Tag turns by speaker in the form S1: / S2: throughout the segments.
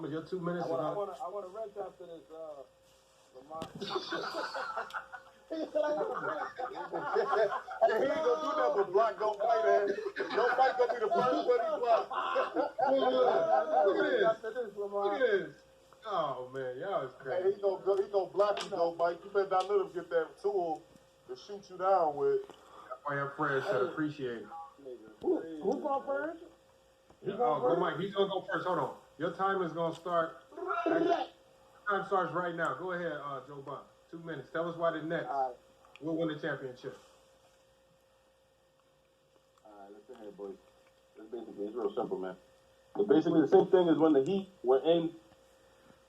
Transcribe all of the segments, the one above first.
S1: Your 2 minutes.
S2: I want to rent after this. Lamar.
S3: Hey, he ain't gonna do that but block. Don't fight, man. Don't fight gonna be the first one he block.
S1: Look at this. Look at this. Oh man, y'all is crazy.
S3: Hey, he gonna block you though, Mike. You better not let him get that tool to shoot you down with.
S1: That's why your friends should appreciate it.
S2: Who's going first?
S1: Go Mike. He's gonna go first. Hold on. Your time is gonna start. Time starts right now. Go ahead, Joe Bond. 2 minutes. Tell us why the Nets will win the championship.
S4: All right, listen here, boys. It's real simple, man. But basically, the same thing as when the Heat were in.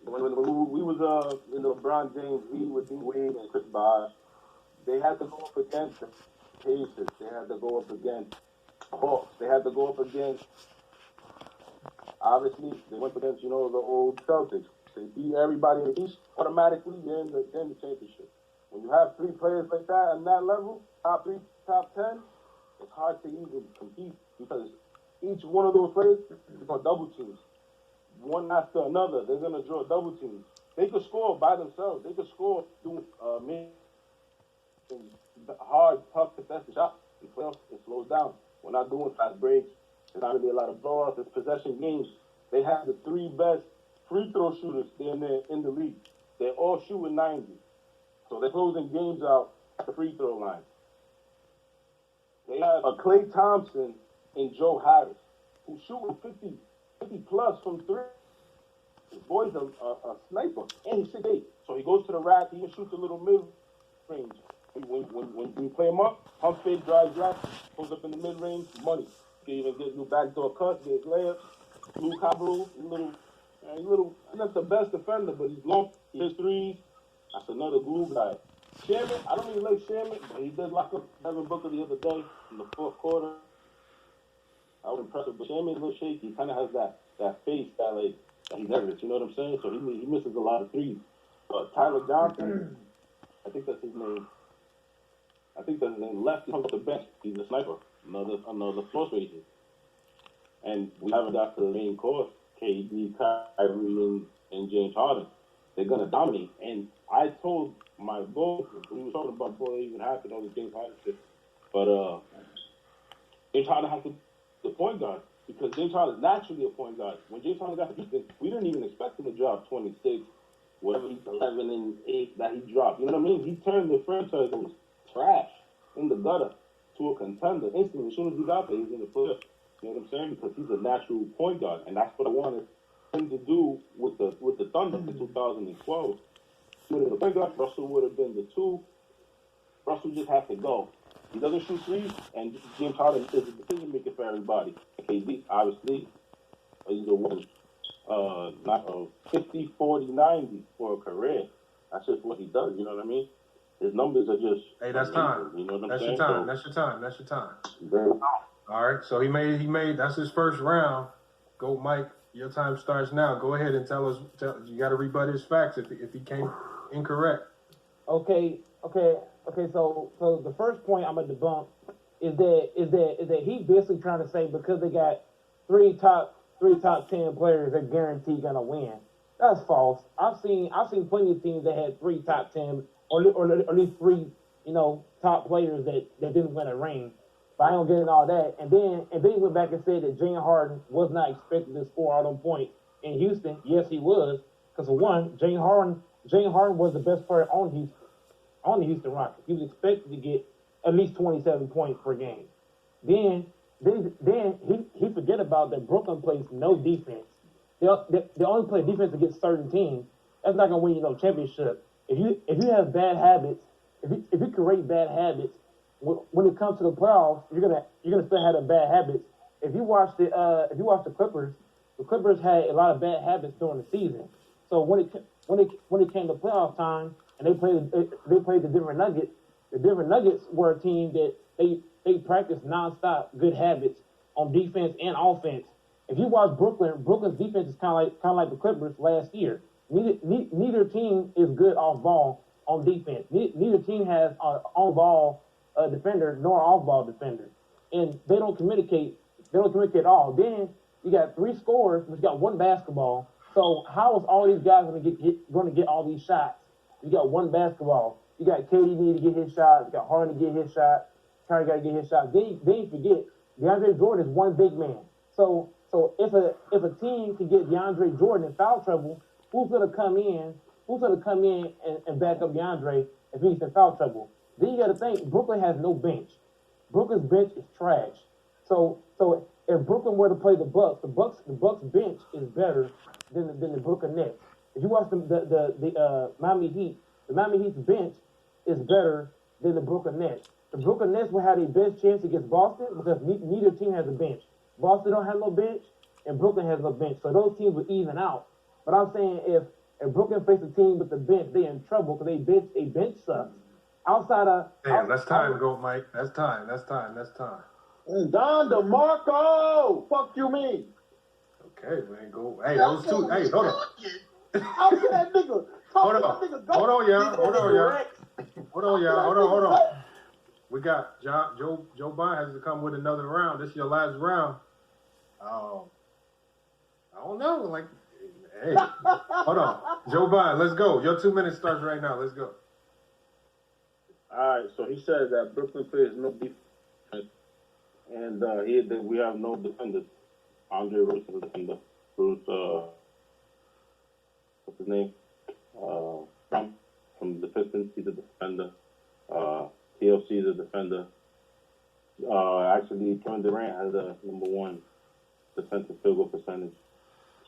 S4: When we was in the LeBron James, with D Wade and Chris Bosh, they had to go up against the Pacers. They had to go up against the Hawks. They had to go up against. Obviously, they went against the old Celtics. They beat everybody in the East. Automatically, they're in the championship. When you have three players like that on that level, top 3, top 10, it's hard to even compete because each one of those players is going to double teams. One after another, they're going to draw double teams. They could score by themselves. They could score doing hard, tough, contested shots. In playoffs, it slows down. We're not doing fast breaks. There's not really a lot of blowouts. It's possession games. They have the 3 best free throw shooters in the league. They're all shooting 90. So they're closing games out at the free throw line. They have a Klay Thompson and Joe Harris, who's shooting 50 plus from 3. This boy's a sniper, and he's 6'8". So he goes to the rack, he even shoots a little mid-range. When you play him up, pump fake, drive, goes up in the mid-range, money. You can even get new backdoor cuts, get layups. Blue Cabral, he's not the best defender, but he's long. He hits threes. That's another glue guy. Sherman, I don't really like Sherman, but he did lock up Devin Booker the other day in the fourth quarter. I was impressed, but Sherman's a little shaky. He kind of has that face that he's nervous. You know what I'm saying? So he misses a lot of threes. Tyler Johnson, I think that's his name. Left comes off the bench. He's a sniper. Another force racer. And we haven't got to the main course. KD, Kyrie, and James Harden. They're gonna dominate. And I told my boy, we were talking about before it even happened, all the James Harden shit. But James Harden has to be the point guard because James Harden is naturally a point guard. When James Harden got Houston, we didn't even expect him to drop 26, whatever he's 11 and 8 that he dropped. You know what I mean? He turned the franchise that was trash in the gutter to a contender instantly. As soon as he got there, he was in the playoffs. You know what I'm saying? Because he's a natural point guard, and that's what I wanted him to do with the Thunder in 2012. He would have been the point guard. Russell would have been the 2. Russell just has to go. He doesn't shoot threes, and James Harden is a decision maker for everybody. KD, obviously, he's a winner. Not 50, 40, 90 for a career. That's just what he does. You know what I mean? His numbers are just.
S1: Hey, that's time.
S4: You know what I'm
S1: that's
S4: saying?
S1: That's your time. All right. So he made. That's his first round. Go, Mike. Your time starts now. Go ahead and tell us. You got to rebut his facts if he came incorrect.
S2: Okay. So the first point I'm gonna debunk is that he basically trying to say because they got three top 10 players, they're guaranteed gonna win. That's false. I've seen plenty of teams that had 3 top 10 or at least 3 top players that didn't win a ring. But I don't get into all that. And then he went back and said that James Harden was not expected to score all them points in Houston. Yes, he was. Because for one, James Harden was the best player on the Houston Rockets. He was expected to get at least 27 points per game. Then he forget about that Brooklyn plays no defense. They only play defense against certain teams. That's not gonna win you no championship. If you have bad habits, if you create bad habits, when it comes to the playoffs, you're gonna still have the bad habits. If you watch the Clippers, the Clippers had a lot of bad habits during the season. So when it came to playoff time and they played the Denver Nuggets, the Denver Nuggets were a team that they practiced nonstop good habits on defense and offense. If you watch Brooklyn's defense is kind of like the Clippers last year. Neither team is good off ball on defense. Neither team has an on ball defender nor off ball defender, and they don't communicate at all. Then you got 3 scorers, which got 1 basketball. So how is all these guys going to get all these shots? You got one basketball. You got KD need to get his shot. You got Harden to get his shot. Curry got to get his shot. Then you forget DeAndre Jordan is one big man. So if a team can get DeAndre Jordan in foul trouble, who's gonna come in? Who's gonna come in and back up DeAndre if he's in foul trouble? Then you got to think Brooklyn has no bench. Brooklyn's bench is trash. So if Brooklyn were to play the Bucks bench is better than the Brooklyn Nets. If you watch the Miami Heat, the Miami Heat's bench is better than the Brooklyn Nets. The Brooklyn Nets will have their best chance against Boston because neither team has a bench. Boston don't have no bench, and Brooklyn has no bench. So those teams will even out. But I'm saying if Brooklyn faces a team with the bench, they're in trouble because they bench sucks.
S1: Damn, that's time to go, Mike. That's time.
S4: Don DeMarco! Fuck you mean?
S1: Okay, man, go. Hey, that was two. Hey, hold on.
S4: How can that nigga?
S1: Hold on, y'all. We got Joe Biden has to come with another round. This is your last round. I don't know. Like, hey, hold on. Joe Biden, let's go. Your 2 minutes starts right now. Let's go.
S4: All right, so he said that Brooklyn plays no defense, and we have no defenders. Andre Royce is a defender. Bruce, what's his name? From the Pistons, he's a defender. TLC is a defender. Actually, Kevin Durant has a #1 defensive field goal percentage.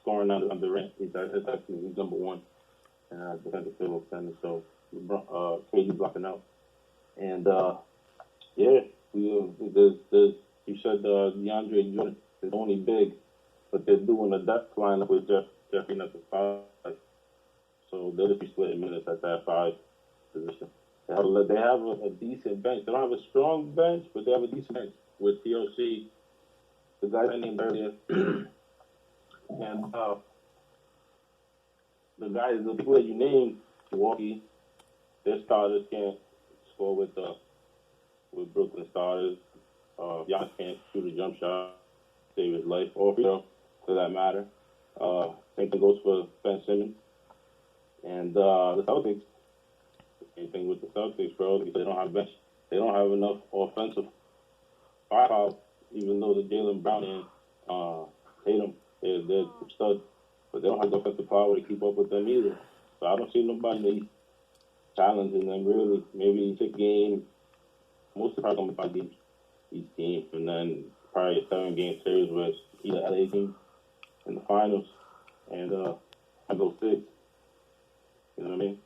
S4: Scoring on Durant, he's #1 defensive field goal percentage. So KD blocking out. And you said DeAndre Jordan is only big, but they're doing a depth lineup with Jeffrey at the 5. So they'll just be splitting minutes at that 5 position. They have a decent bench. They don't have a strong bench, but they have a decent bench with TLC, the guy I named earlier, and the people that you named, Milwaukee, their starters can't score with Brooklyn starters. Giannis can't shoot a jump shot, save his life, or for that matter. Same thing goes for Ben Simmons. And the Celtics, same thing with the Celtics, bro. They don't have bench. They don't have enough offensive firepower, even though the Jaylen Brown and Tatum, they're studs, but they don't have the offensive power to keep up with them either. So I don't see nobody in the East challenging them really. Maybe 6 games, most of the probably 5 games each team, and then probably a 7-game series with either LA team in the finals, and I go 6. You know what I mean?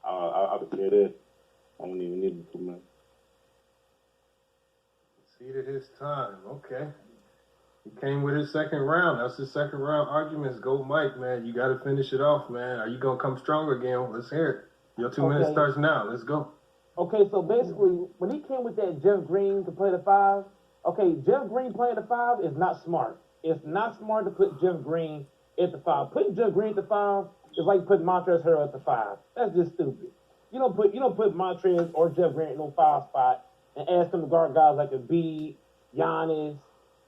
S4: I could clear this. I don't even need the 2 minutes.
S1: Exceeded his time. Okay. He came with his second round. That's his second round arguments. Go, Mike, man. You got to finish it off, man. Are you going to come stronger again? Let's hear it. Your 2 minutes starts now. Let's go.
S2: Okay, so basically, when he came with that Jeff Green to play the 5, okay, Jeff Green playing the 5 is not smart. It's not smart to put Jeff Green at the 5. Putting Jeff Green at the 5 is like putting Montrezl Harrell at the 5. That's just stupid. You don't put Montrezl or Jeff Green in no 5 spot and ask them to guard guys like Embiid, Giannis,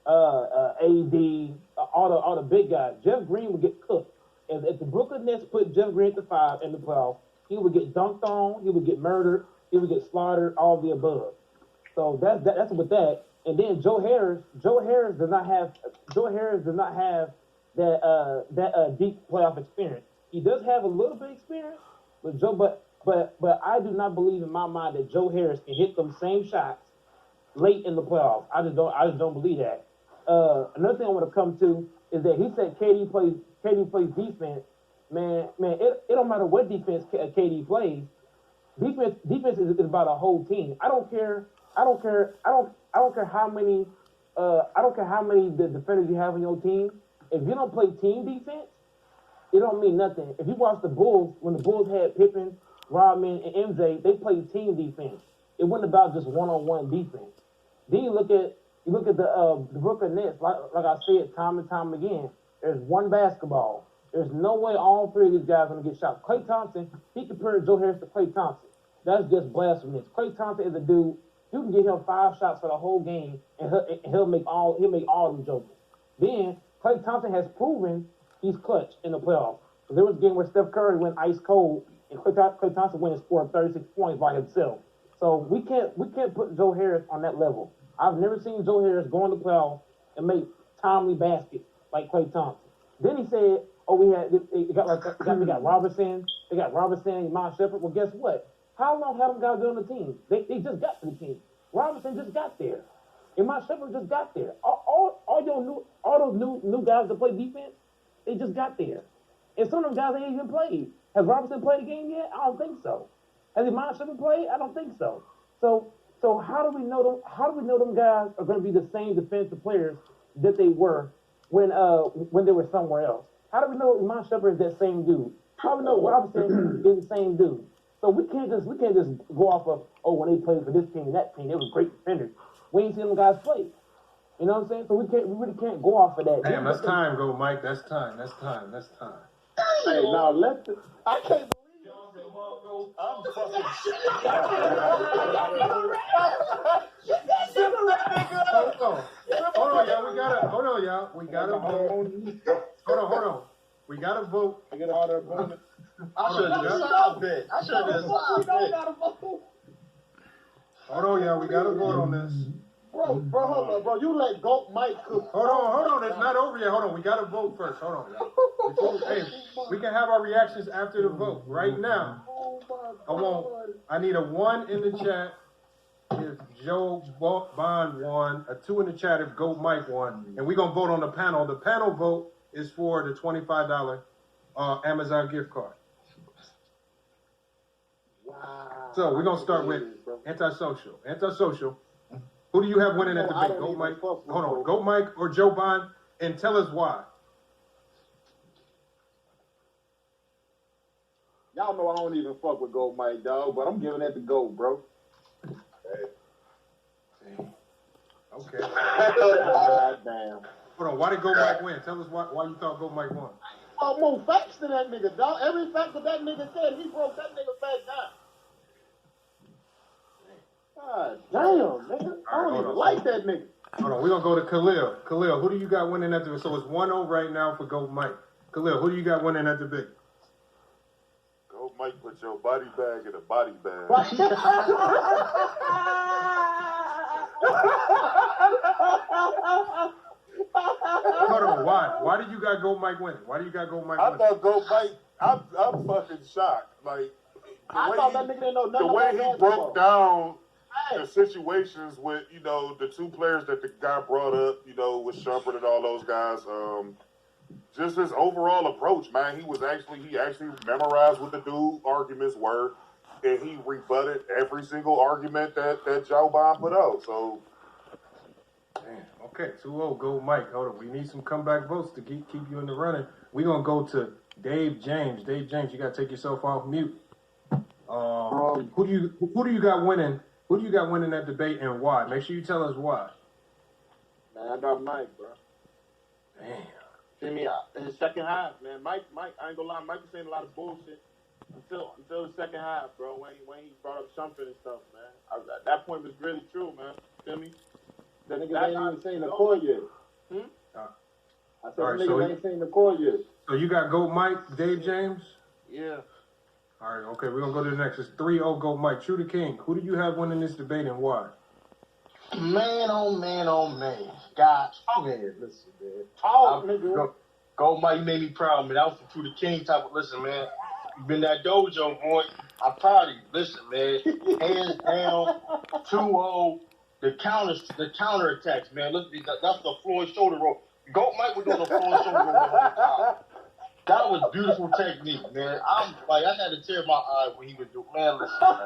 S2: AD, all the big guys. Jeff Green would get cooked. If the Brooklyn Nets put Jeff Green at the 5 in the playoffs, he would get dunked on, he would get murdered, he would get slaughtered, all of the above. So that's with that. And then Joe Harris does not have that deep playoff experience. He does have a little bit of experience, but I do not believe in my mind that Joe Harris can hit them same shots late in the playoffs. I just don't believe that. Another thing I want to come to is that he said KD plays defense. Man, it don't matter what defense KD plays. Defense is about a whole team. I don't care how many the defenders you have on your team. If you don't play team defense, it don't mean nothing. If you watch the Bulls, when the Bulls had Pippen, Rodman, and MJ, they played team defense. It wasn't about just one-on-one defense. Then you look at the Brooklyn Nets, like I said time and time again. There's one basketball. There's no way all 3 of these guys are going to get shots. Klay Thompson, he compared Joe Harris to Klay Thompson. That's just blasphemous. Klay Thompson is a dude. You can get him 5 shots for the whole game, and he'll make all them jokers. Then Klay Thompson has proven he's clutch in the playoffs. There was a game where Steph Curry went ice cold and Klay Thompson went and scored 36 points by himself. So we can't put Joe Harris on that level. I've never seen Joe Harris go in the playoffs and make timely baskets like Klay Thompson. Then he said, "Oh, we got Robertson, Iman Shepherd." Well, guess what? How long have them guys been on the team? They just got to the team. Robertson just got there. Iman Shepherd just got there. All those new guys that play defense, they just got there. And some of them guys ain't even played. Has Robertson played a game yet? I don't think so. Has Iman Shepherd played? I don't think so. So how do we know them? How do we know them guys are going to be the same defensive players that they were when they were somewhere else? How do we know Iman Shepherd is that same dude? How do we know Robinson is the same dude? So we can't just go off of, oh, when they played for this team and that team, they were great defenders. We ain't seen them guys play. You know what I'm saying? So we really can't go off of that.
S1: Damn, that's time, go Mike. That's time.
S4: Hey, now I can't believe I'm fucking
S1: Hold on, y'all. We gotta vote. Hold on. We gotta vote.
S3: I get all their opponents.
S4: I should have done a side bet.
S1: Hold on, y'all. We gotta vote on this.
S3: Bro, hold on, bro. You let Goat Mike cook.
S1: Hold on. It's not over yet. Hold on. We gotta vote first. Hold on, y'all. Hey, we can have our reactions after the vote. Right now, I need a 1 in the chat if Joe Bond won, a 2 in the chat if Goat Mike won, and we're gonna vote on the panel. The panel vote is for the $25 Amazon gift card.
S3: Wow.
S1: So we're gonna start with antisocial. Antisocial. Who do you have winning at the debate? Goat Mike. Hold on, Goat Mike or Joe Bond, and tell us why.
S4: Y'all know I don't even fuck with Goat Mike, dog, but I'm giving that to Goat, bro.
S1: Okay.
S4: God damn.
S1: Hold on. Why did Goat Mike win? Tell us why you thought Goat Mike won.
S3: More facts to that nigga, dog. Every fact that nigga said, he broke that nigga back down. God damn, nigga. I don't even like that nigga.
S1: Hold on, we're gonna go to Khalil. Khalil, who do you got winning at the? So it's 1-0 right now for Goat Mike. Khalil, who do you got winning at the big?
S3: Goat Mike put your body bag in a body bag.
S1: Hold on, why? Why did you got Goat Mike winning? Why do you got Goat Mike winning?
S3: I thought Goat Mike, I'm fucking shocked. Like,
S4: I thought that nigga didn't know nothing
S3: the way
S4: about
S3: he broke down
S4: Hey.
S3: the situations with, the 2 players that the guy brought up, with Shumpert and all those guys, just his overall approach, man, he actually memorized what the dude arguments were, and he rebutted every single argument that Joe Bond put out, so.
S1: Damn, okay, 2-0, Goat Mike. Hold on, we need some comeback votes to keep you in the running. We're going to go to Dave James. Dave James, you got to take yourself off mute. Who do you got winning? Who do you got winning that debate and why? Make sure you tell us why.
S4: Man, I got Mike, bro.
S1: Damn.
S4: See me in the second half, man. Mike, I ain't gonna lie, Mike was saying a lot of bullshit until the second half, bro. When he brought up Shumpert and stuff, man. That point was really true, man. Feel me? That nigga ain't even seen the core yet. I said,
S1: right,
S4: nigga ain't seen the core yet.
S1: So you got Goat Mike, Dave James?
S4: Yeah.
S1: All right, okay, we're going to go to the next. It's 3-0, Goat Mike. True to King, who do you have winning this debate and why?
S5: Man, oh man. God, man, listen, man.
S4: Talk, nigga.
S5: Goat Mike made me proud, man. That was the True to King type of, listen, man. You been that dojo, boy. I'm proud of you. Listen, man. Hands down, 2-0. The counter attacks, man. Look, that's the Floyd shoulder roll. Goat Mike was doing the Floyd shoulder roll all the time. That was beautiful technique, man. I had to tear my eye when he was doing. Man, listen, man.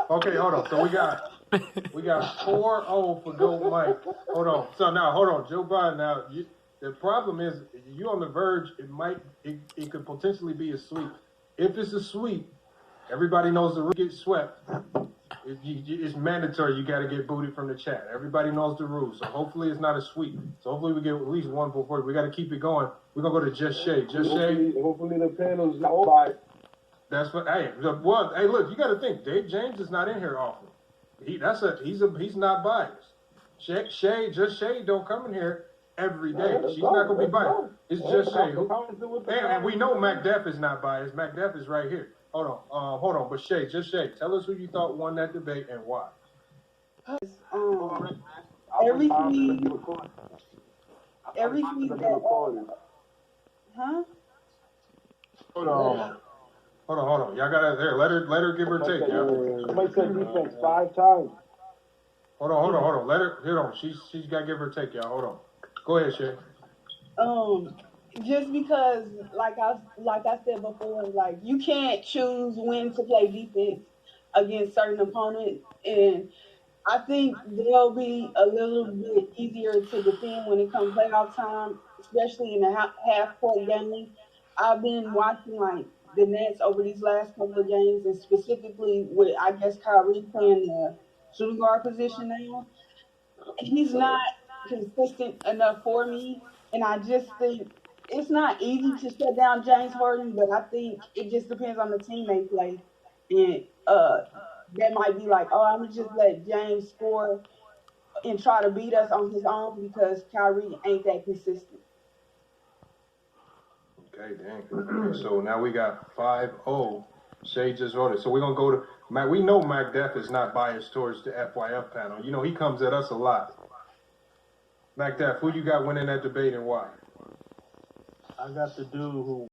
S1: Okay, hold on. So we got 4-0 for Goat Mike. Hold on. Joe Biden. Now, the problem is you on the verge. It could potentially be a sweep. If it's a sweep, everybody knows the rule gets swept. It's mandatory. You got to get booted from the chat. Everybody knows the rules. So hopefully it's not a sweep. So hopefully we get at least 1 for 40. We got to keep it going. We're going to go to Just Shay.
S4: Hopefully the panel's not biased.
S1: That's what, hey, look, you got to think. Dave James is not in here often. He's not biased. Shay don't come in here every day.
S4: Let's
S1: She's
S4: go.
S1: not gonna be
S4: Let's
S1: biased.
S4: go.
S1: It's
S4: Hey,
S1: just Shay.
S4: the comments do what the
S1: And we
S4: comments
S1: know
S4: do.
S1: Mac Def is not biased. Mac Def is right here. Hold on. But Shay, tell us who you thought won that debate and why.
S6: Everything that, huh?
S5: Hold on.
S1: Hold on. Y'all gotta there. Let her give her take. Y'all.
S4: Somebody said defense 5 times.
S1: Hold on. Let her. Hold on. She's gotta give her take, y'all. Hold on. Go ahead, Shay.
S6: Just because, like I said before, like you can't choose when to play defense against certain opponents, and I think they'll be a little bit easier to defend when it comes playoff time, especially in the half court games. I've been watching like the Nets over these last couple of games, and specifically with I guess Kyrie playing the shooting guard position now. He's not consistent enough for me, and I just think it's not easy to shut down James Harden, but I think it just depends on the team they play, and that might be like, oh, I'm gonna just let James score and try to beat us on his own because Kyrie ain't that consistent.
S1: Okay, dang. Okay, so now we got 5-0. Shay just voted. So we're gonna go to Mac. We know Mac Def is not biased towards the FYF panel. You know he comes at us a lot. Mac Def, who you got winning that debate and why?
S7: I got the dude who